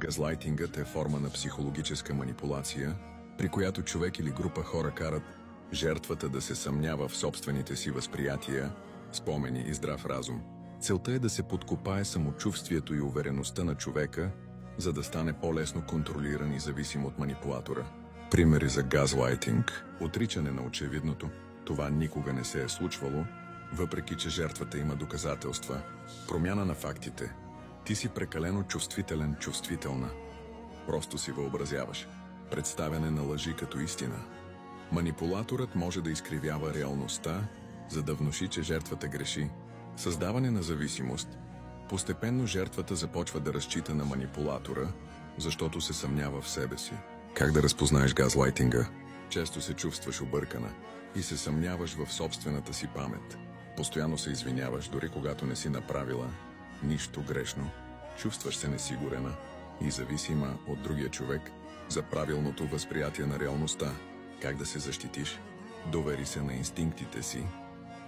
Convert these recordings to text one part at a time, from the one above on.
Газлайтингът е форма на психологическа манипулация, при която човек или група хора карат жертвата да се съмнява в собствените си възприятия, спомени и здрав разум. Целта е да се подкопае самочувствието и увереността на човека, за да стане по-лесно контролиран и зависим от манипулатора. Примери за газлайтинг. Отричане на очевидното. Това никога не се е случвало, въпреки че жертвата има доказателства. Промяна на фактите. Ти си прекалено чувствителен, чувствителна. Просто си въобразяваш. Представяне на лъжи като истина. Манипулаторът може да изкривява реалността, за да внуши, че жертвата греши. Създаване на зависимост. Постепенно жертвата започва да разчита на манипулатора, защото се съмнява в себе си. Как да разпознаеш газлайтинга? Често се чувстваш объркана и се съмняваш в собствената си памет. Постоянно се извиняваш, дори когато не си направила нищо грешно. Чувстваш се несигурена и зависима от другия човек за правилното възприятие на реалността. Как да се защитиш? Довери се на инстинктите си.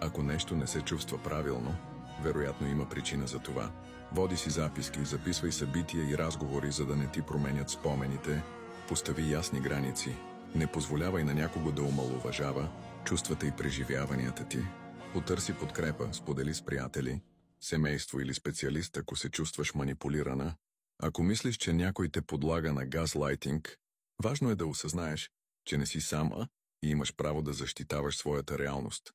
Ако нещо не се чувства правилно, вероятно има причина за това. Води си записки, записвай събития и разговори, за да не ти променят спомените. Постави ясни граници. Не позволявай на някого да омаловажава чувствата и преживяванията ти. Потърси подкрепа, сподели с приятели, семейство или специалист, ако се чувстваш манипулирана. Ако мислиш, че някой те подлага на газлайтинг, важно е да осъзнаеш, че не си сама и имаш право да защитаваш своята реалност.